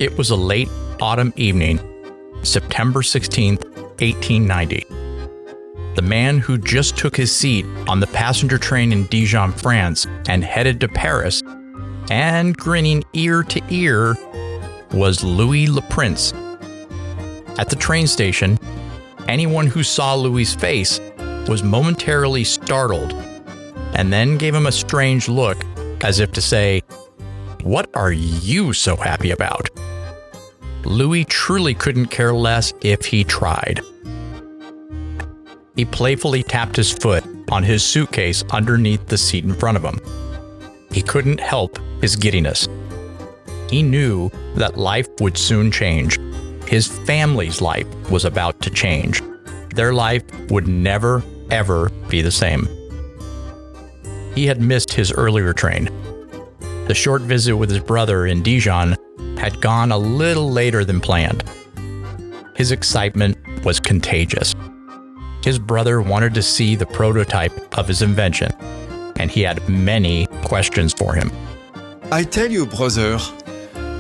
It was a late autumn evening, September 16th, 1890. The man who just took his seat on the passenger train in Dijon, France, and headed to Paris, and grinning ear to ear, was Louis Le Prince. At the train station, anyone who saw Louis's face was momentarily startled, and then gave him a strange look, as if to say, "What are you so happy about?" Louis truly couldn't care less if he tried. He playfully tapped his foot on his suitcase underneath the seat in front of him. He couldn't help his giddiness. He knew that life would soon change. His family's life was about to change. Their life would never, ever be the same. He had missed his earlier train. The short visit with his brother in Dijon had gone a little later than planned. His excitement was contagious. His brother wanted to see the prototype of his invention, and he had many questions for him. I tell you, brother,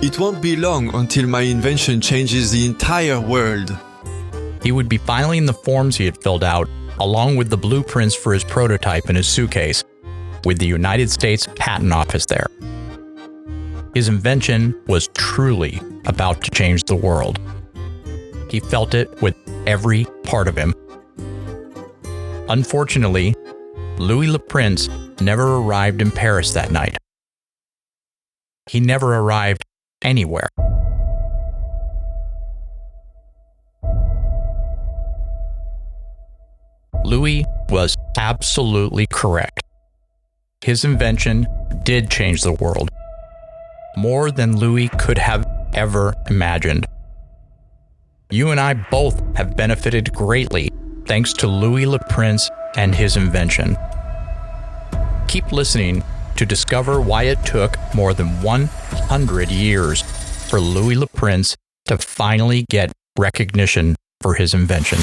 it won't be long until my invention changes the entire world. He would be filing the forms he had filled out, along with the blueprints for his prototype in his suitcase, with the United States Patent Office there. His invention was truly about to change the world. He felt it with every part of him. Unfortunately, Louis Le Prince never arrived in Paris that night. He never arrived anywhere. Louis was absolutely correct. His invention did change the world, more than Louis could have ever imagined. You and I both have benefited greatly thanks to Louis Le Prince and his invention. Keep listening to discover why it took more than 100 years for Louis Le Prince to finally get recognition for his invention.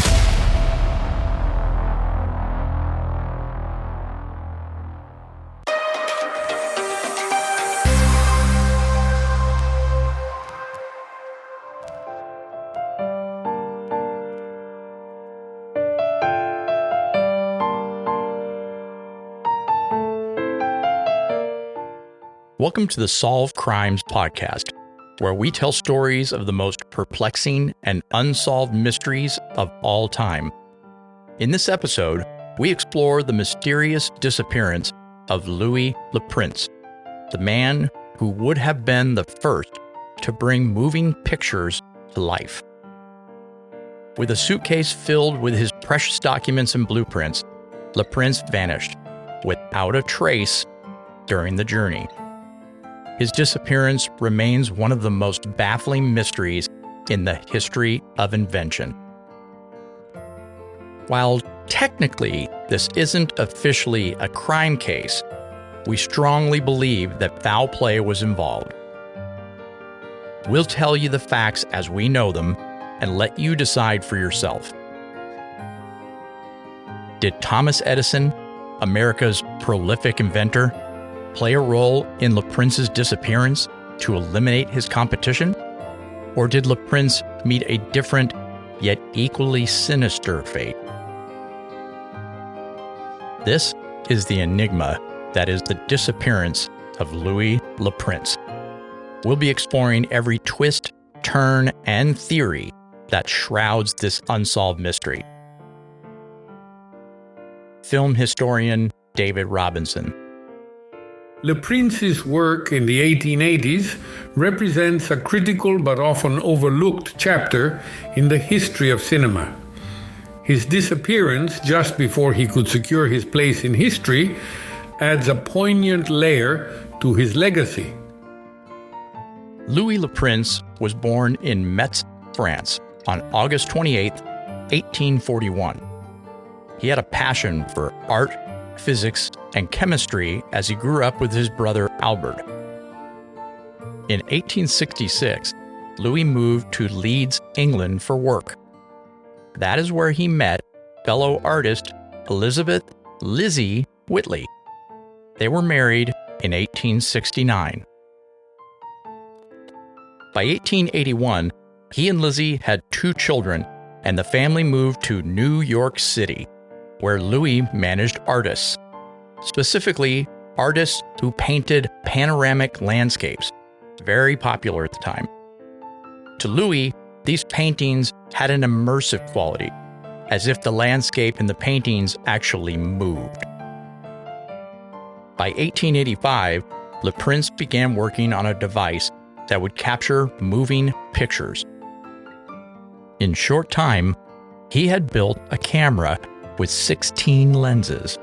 Welcome to the Solve Crimes podcast, where we tell stories of the most perplexing and unsolved mysteries of all time. In this episode, we explore the mysterious disappearance of Louis Le Prince, the man who would have been the first to bring moving pictures to life. With a suitcase filled with his precious documents and blueprints, Le Prince vanished without a trace during the journey. His disappearance remains one of the most baffling mysteries in the history of invention. While technically this isn't officially a crime case, we strongly believe that foul play was involved. We'll tell you the facts as we know them and let you decide for yourself. Did Thomas Edison, America's prolific inventor, play a role in Le Prince's disappearance to eliminate his competition? Or did Le Prince meet a different, yet equally sinister fate? This is the enigma that is the disappearance of Louis Le Prince. We'll be exploring every twist, turn, and theory that shrouds this unsolved mystery. Film historian David Robinson. Le Prince's work in the 1880s represents a critical but often overlooked chapter in the history of cinema. His disappearance just before he could secure his place in history adds a poignant layer to his legacy. Louis Le Prince was born in Metz, France, on August 28, 1841. He had a passion for art, physics, and chemistry as he grew up with his brother Albert. In 1866, Louis moved to Leeds, England for work. That is where he met fellow artist Elizabeth "Lizzie" Whitley. They were married in 1869. By 1881, he and Lizzie had 2 children, and the family moved to New York City, where Louis managed artists, specifically artists who painted panoramic landscapes, very popular at the time. To Louis, these paintings had an immersive quality, as if the landscape in the paintings actually moved. By 1885, Le Prince began working on a device that would capture moving pictures. In short time, he had built a camera with 16 lenses.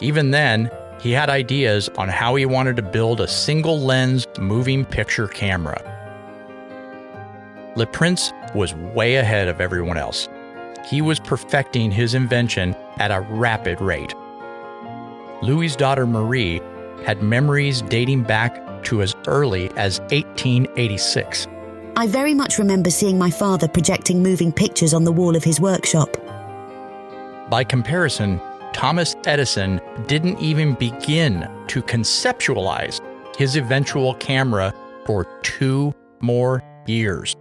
Even then, he had ideas on how he wanted to build a single-lens moving picture camera. Le Prince was way ahead of everyone else. He was perfecting his invention at a rapid rate. Louis's daughter Marie had memories dating back to as early as 1886. I very much remember seeing my father projecting moving pictures on the wall of his workshop. By comparison, Thomas Edison didn't even begin to conceptualize his eventual camera for 2 more years.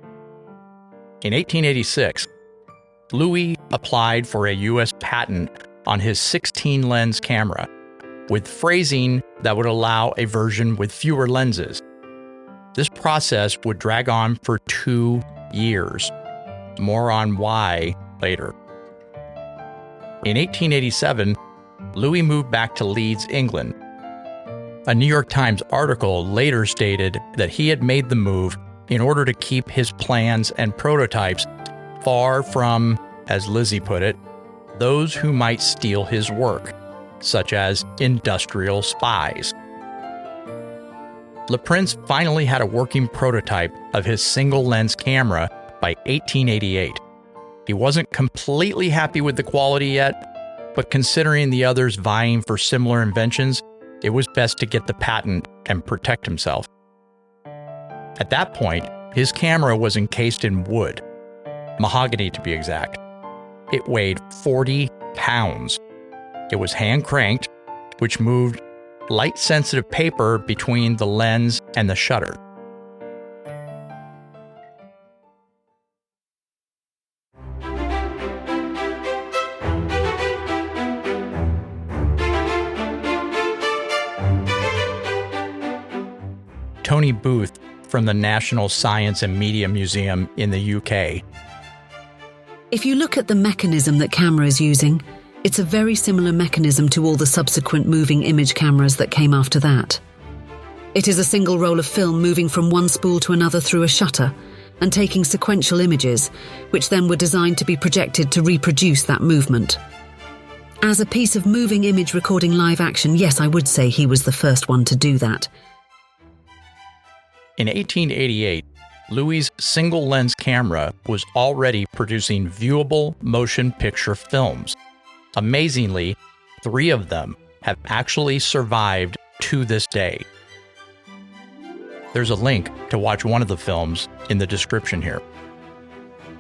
In 1886, Louis applied for a U.S. patent on his 16-lens camera, with phrasing that would allow a version with fewer lenses. This process would drag on for 2 years. More on why later. In 1887, Louis moved back to Leeds, England. A New York Times article later stated that he had made the move in order to keep his plans and prototypes far from, as Lizzie put it, those who might steal his work, such as industrial spies. Le Prince finally had a working prototype of his single-lens camera by 1888. He wasn't completely happy with the quality yet, but considering the others vying for similar inventions, it was best to get the patent and protect himself. At that point, his camera was encased in wood, mahogany to be exact. It weighed 40 pounds. It was hand-cranked, which moved light-sensitive paper between the lens and the shutter. Tony Booth from the National Science and Media Museum in the UK. If you look at the mechanism that camera is using, it's a very similar mechanism to all the subsequent moving image cameras that came after that. It is a single roll of film moving from one spool to another through a shutter and taking sequential images, which then were designed to be projected to reproduce that movement. As a piece of moving image recording live action, yes, I would say he was the first one to do that. In 1888, Louis's single-lens camera was already producing viewable motion picture films. Amazingly, 3 of them have actually survived to this day. There's a link to watch one of the films in the description here.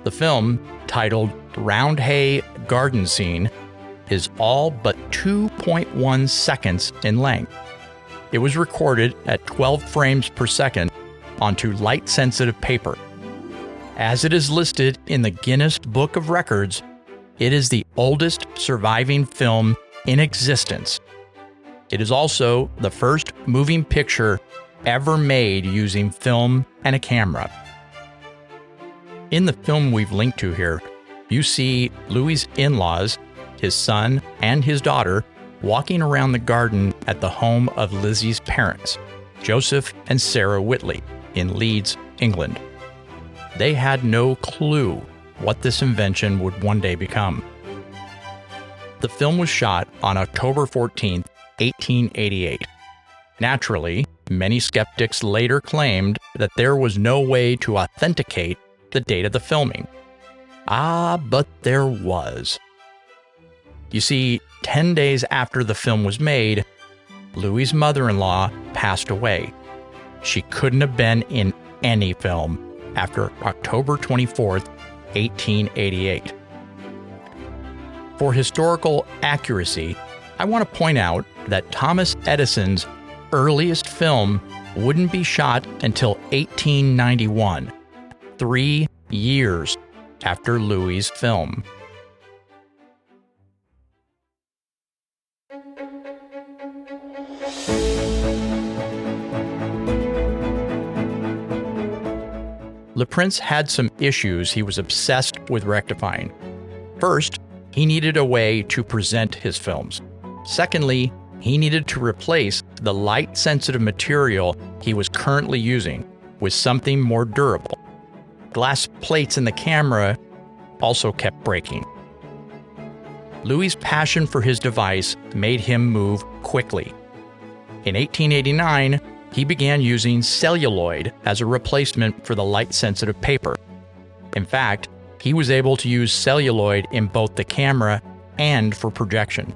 The film, titled Roundhay Garden Scene, is all but 2.1 seconds in length. It was recorded at 12 frames per second onto light-sensitive paper. As it is listed in the Guinness Book of Records, it is the oldest surviving film in existence. It is also the first moving picture ever made using film and a camera. In the film we've linked to here, you see Louis's in-laws, his son and his daughter, walking around the garden at the home of Lizzie's parents, Joseph and Sarah Whitley, in Leeds, England. They had no clue what this invention would one day become. The film was shot on October 14, 1888. Naturally, many skeptics later claimed that there was no way to authenticate the date of the filming. But there was. You see, 10 days after the film was made, Louis's mother-in-law passed away. She couldn't have been in any film after October 24th, 1888. For historical accuracy, I want to point out that Thomas Edison's earliest film wouldn't be shot until 1891, 3 years after Louis' film. Le Prince had some issues he was obsessed with rectifying. First, he needed a way to present his films. Secondly, he needed to replace the light-sensitive material he was currently using with something more durable. Glass plates in the camera also kept breaking. Louis' passion for his device made him move quickly. In 1889, he began using celluloid as a replacement for the light-sensitive paper. In fact, he was able to use celluloid in both the camera and for projection.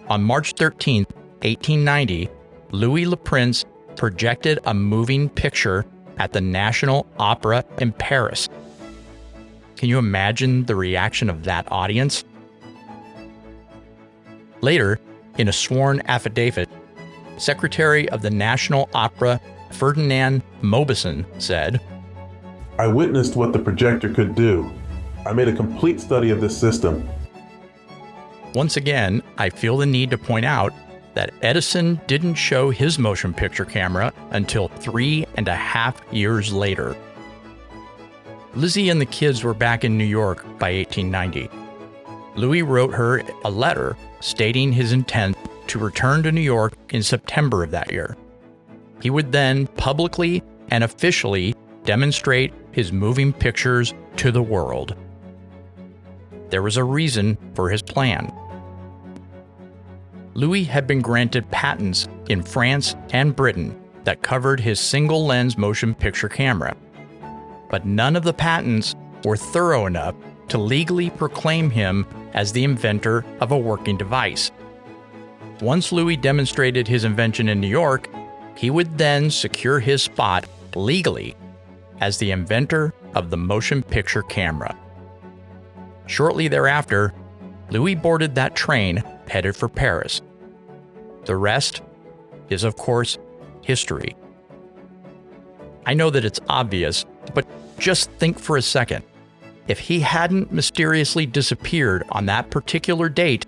On March 13, 1890, Louis Le Prince projected a moving picture at the National Opera in Paris. Can you imagine the reaction of that audience? Later, in a sworn affidavit, Secretary of the National Opera Ferdinand Mauboussin said, "I witnessed what the projector could do. I made a complete study of this system." Once again, I feel the need to point out that Edison didn't show his motion picture camera until 3.5 years later. Lizzie and the kids were back in New York by 1890. Louis wrote her a letter stating his intent to return to New York in September of that year. He would then publicly and officially demonstrate his moving pictures to the world. There was a reason for his plan. Louis had been granted patents in France and Britain that covered his single-lens motion picture camera, but none of the patents were thorough enough to legally proclaim him as the inventor of a working device. Once Louis demonstrated his invention in New York, he would then secure his spot legally as the inventor of the motion picture camera. Shortly thereafter, Louis boarded that train headed for Paris. The rest is, of course, history. I know that it's obvious, but just think for a second. If he hadn't mysteriously disappeared on that particular date,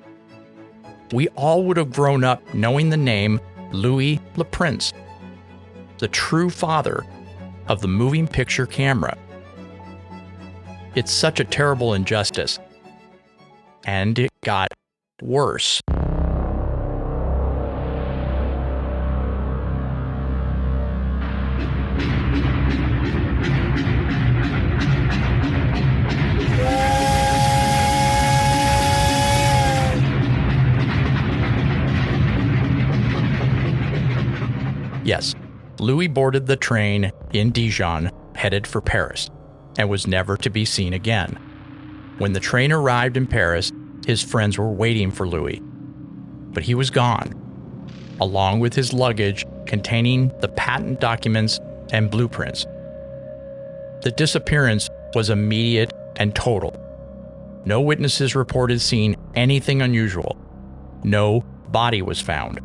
we all would have grown up knowing the name Louis Le Prince, the true father of the moving picture camera. It's such a terrible injustice. And it got worse. Yes, Louis boarded the train in Dijon, headed for Paris, and was never to be seen again. When the train arrived in Paris, his friends were waiting for Louis. But he was gone, along with his luggage containing the patent documents and blueprints. The disappearance was immediate and total. No witnesses reported seeing anything unusual. No body was found.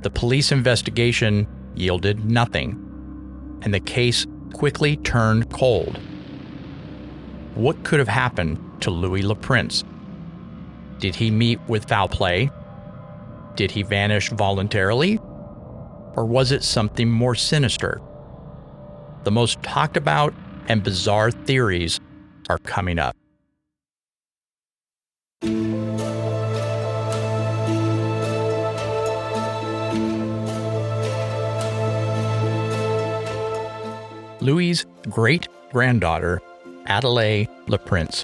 The police investigation yielded nothing, and the case quickly turned cold. What could have happened to Louis Le Prince? Did he meet with foul play? Did he vanish voluntarily? Or was it something more sinister? The most talked about and bizarre theories are coming up. Louis' great-granddaughter, Adelaide Le Prince.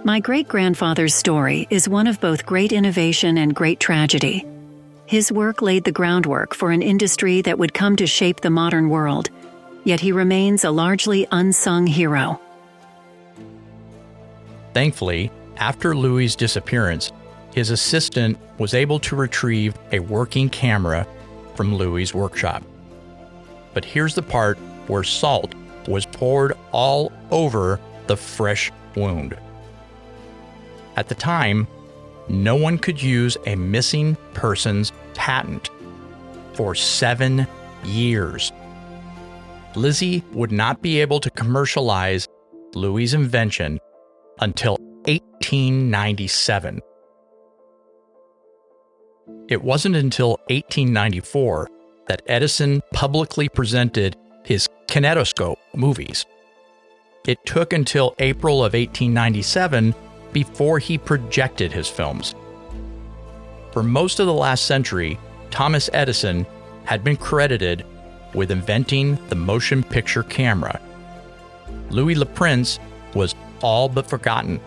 My great-grandfather's story is one of both great innovation and great tragedy. His work laid the groundwork for an industry that would come to shape the modern world, yet he remains a largely unsung hero. Thankfully, after Louis' disappearance, his assistant was able to retrieve a working camera from Louis' workshop. But here's the part where salt was poured all over the fresh wound. At the time, no one could use a missing person's patent for 7 years. Lizzie would not be able to commercialize Louis' invention until 1897. It wasn't until 1894 that Edison publicly presented his kinetoscope movies. It took until April of 1897 before he projected his films. For most of the last century, Thomas Edison had been credited with inventing the motion picture camera. Louis Le Prince was all but forgotten.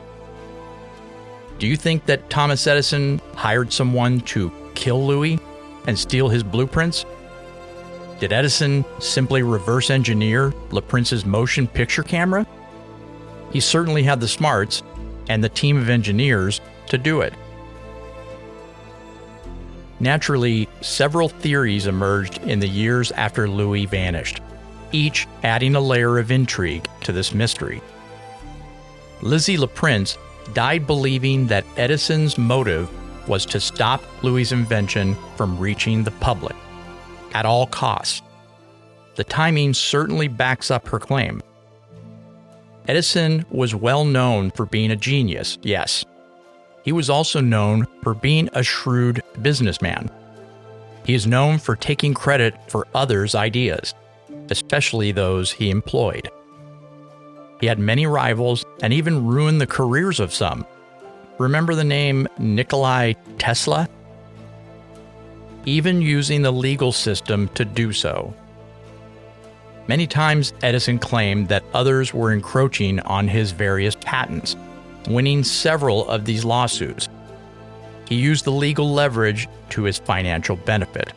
Do you think that Thomas Edison hired someone to kill Louis and steal his blueprints? Did Edison simply reverse engineer Le Prince's motion picture camera? He certainly had the smarts and the team of engineers to do it. Naturally, several theories emerged in the years after Louis vanished, each adding a layer of intrigue to this mystery. Lizzie Le Prince died believing that Edison's motive was to stop Louis' invention from reaching the public at all costs. The timing certainly backs up her claim. Edison was well known for being a genius, yes. He was also known for being a shrewd businessman. He is known for taking credit for others' ideas, especially those he employed. He had many rivals and even ruined the careers of some. Remember the name Nikola Tesla? Even using the legal system to do so. Many times, Edison claimed that others were encroaching on his various patents, winning several of these lawsuits. He used the legal leverage to his financial benefit.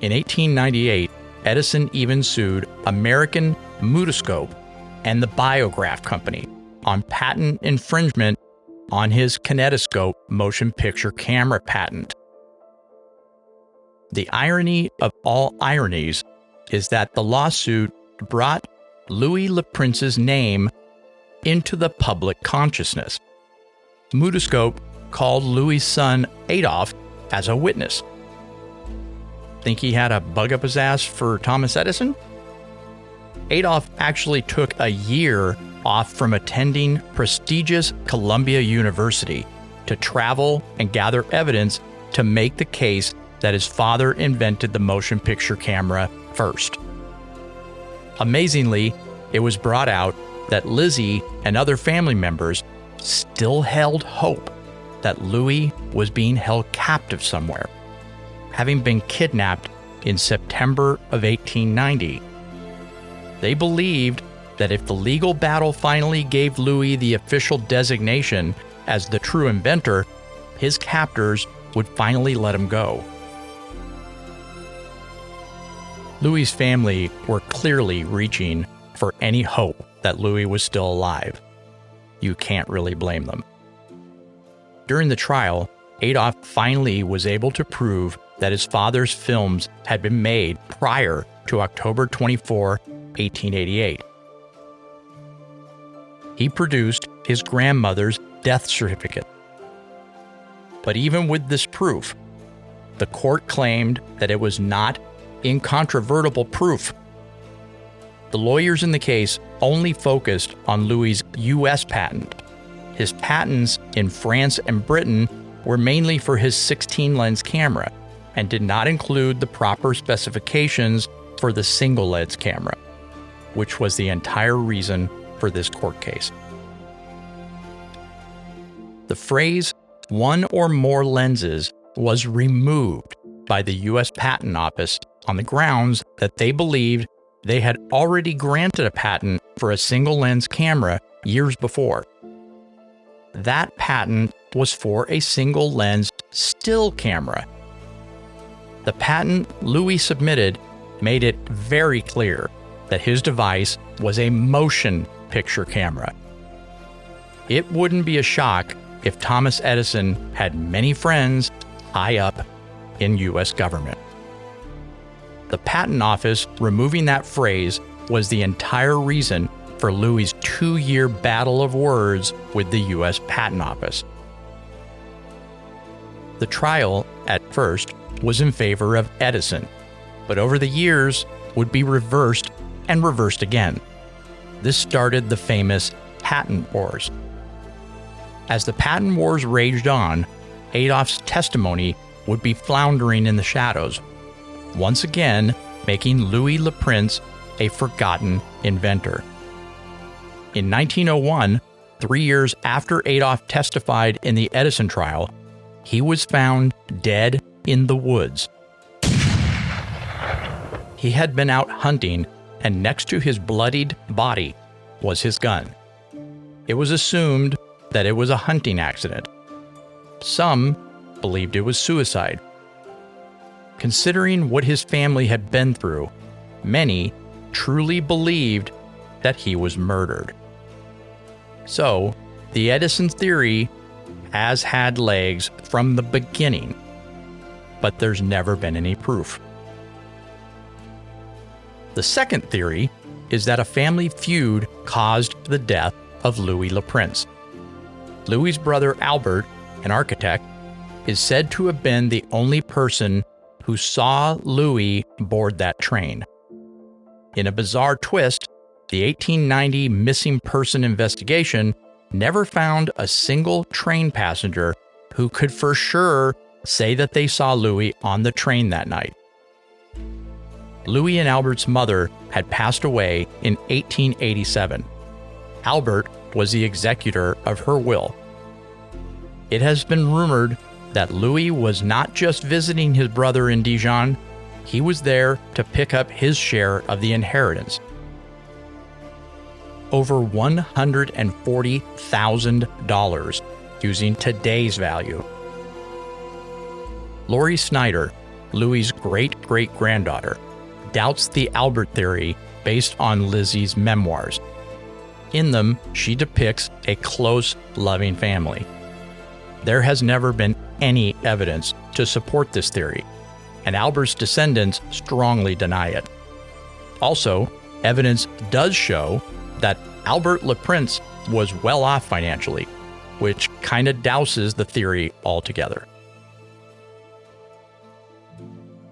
In 1898, Edison even sued American Mutoscope and the Biograph Company on patent infringement on his kinetoscope motion picture camera patent. The irony of all ironies is that the lawsuit brought Louis Le Prince's name into the public consciousness. Mutoscope called Louis' son Adolf as a witness. Think he had a bug up his ass for Thomas Edison? Adolf actually took a year off from attending prestigious Columbia University to travel and gather evidence to make the case that his father invented the motion picture camera first. Amazingly, it was brought out that Lizzie and other family members still held hope that Louis was being held captive somewhere, having been kidnapped in September of 1890. They believed that if the legal battle finally gave Louis the official designation as the true inventor, his captors would finally let him go. Louis' family were clearly reaching for any hope that Louis was still alive. You can't really blame them. During the trial, Adolf finally was able to prove that his father's films had been made prior to October 24, 1888. He produced his grandmother's death certificate. But even with this proof, the court claimed that it was not incontrovertible proof. The lawyers in the case only focused on Louis' U.S. patent. His patents in France and Britain were mainly for his 16-lens camera and did not include the proper specifications for the single-lens camera, which was the entire reason for this court case. The phrase "one or more lenses" was removed by the U.S. Patent Office on the grounds that they believed they had already granted a patent for a single-lens camera years before. That patent was for a single-lens still camera. The patent Louis submitted made it very clear that his device was a motion picture camera. It wouldn't be a shock if Thomas Edison had many friends high up in U.S. government. The Patent Office removing that phrase was the entire reason for Louis' 2-year battle of words with the U.S. Patent Office. The trial, at first, was in favor of Edison, but over the years would be reversed and reversed again. This started the famous patent wars. As the patent wars raged on, Adolph's testimony would be floundering in the shadows, once again making Louis Le Prince a forgotten inventor. In 1901, 3 years after Adolph testified in the Edison trial, he was found dead in the woods. He had been out hunting, and next to his bloodied body was his gun. It was assumed that it was a hunting accident. Some believed it was suicide. Considering what his family had been through, many truly believed that he was murdered. So, the Edison theory has had legs from the beginning, but there's never been any proof. The second theory is that a family feud caused the death of Louis Le Prince. Louis's brother Albert, an architect, is said to have been the only person who saw Louis board that train. In a bizarre twist, the 1890 missing person investigation never found a single train passenger who could for sure say that they saw Louis on the train that night. Louis and Albert's mother had passed away in 1887. Albert was the executor of her will. It has been rumored that Louis was not just visiting his brother in Dijon, he was there to pick up his share of the inheritance. Over $140,000 using today's value. Lori Snyder, Louis's great-great-granddaughter, doubts the Albert theory based on Lizzie's memoirs. In them, she depicts a close, loving family. There has never been any evidence to support this theory, and Albert's descendants strongly deny it. Also, evidence does show that Albert Le Prince was well off financially, which kind of douses the theory altogether.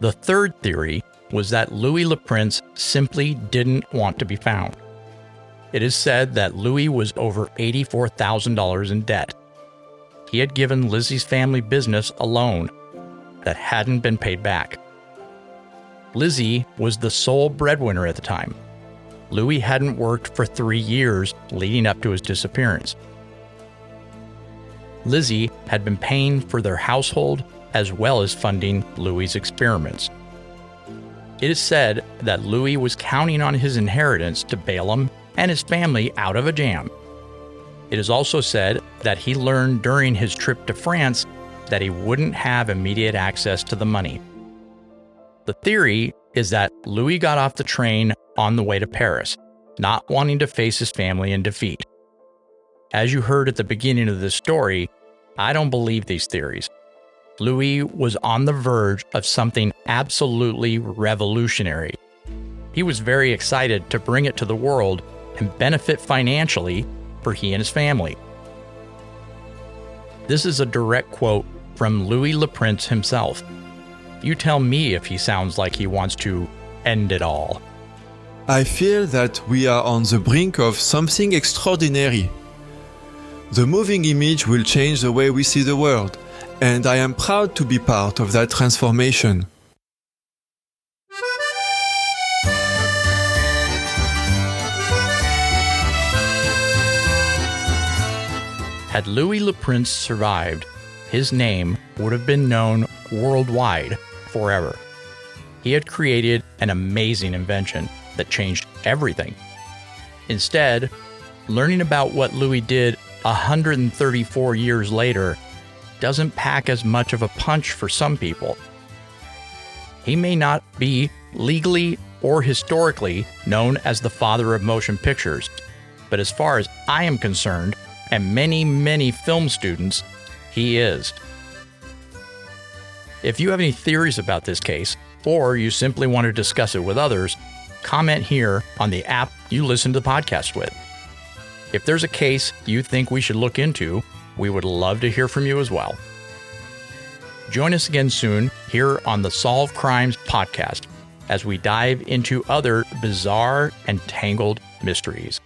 The third theory was that Louis Le Prince simply didn't want to be found. It is said that Louis was over $84,000 in debt. He had given Lizzie's family business a loan that hadn't been paid back. Lizzie was the sole breadwinner at the time. Louis hadn't worked for 3 years leading up to his disappearance. Lizzie had been paying for their household as well as funding Louis's experiments. It is said that Louis was counting on his inheritance to bail him and his family out of a jam. It is also said that he learned during his trip to France that he wouldn't have immediate access to the money. The theory is that Louis got off the train on the way to Paris, not wanting to face his family in defeat. As you heard at the beginning of this story, I don't believe these theories. Louis was on the verge of something absolutely revolutionary. He was very excited to bring it to the world and benefit financially for he and his family. This is a direct quote from Louis Le Prince himself. You tell me if he sounds like he wants to end it all. I feel that we are on the brink of something extraordinary. The moving image will change the way we see the world, and I am proud to be part of that transformation. Had Louis Le Prince survived, his name would have been known worldwide forever. He had created an amazing invention that changed everything. Instead, learning about what Louis did 134 years later doesn't pack as much of a punch for some people. He may not be legally or historically known as the father of motion pictures, but as far as I am concerned, and many film students, he is. If you have any theories about this case, or you simply want to discuss it with others, comment here on the app you listen to the podcast with. If there's a case you think we should look into, we would love to hear from you as well. Join us again soon here on the Solve Crimes podcast as we dive into other bizarre and tangled mysteries.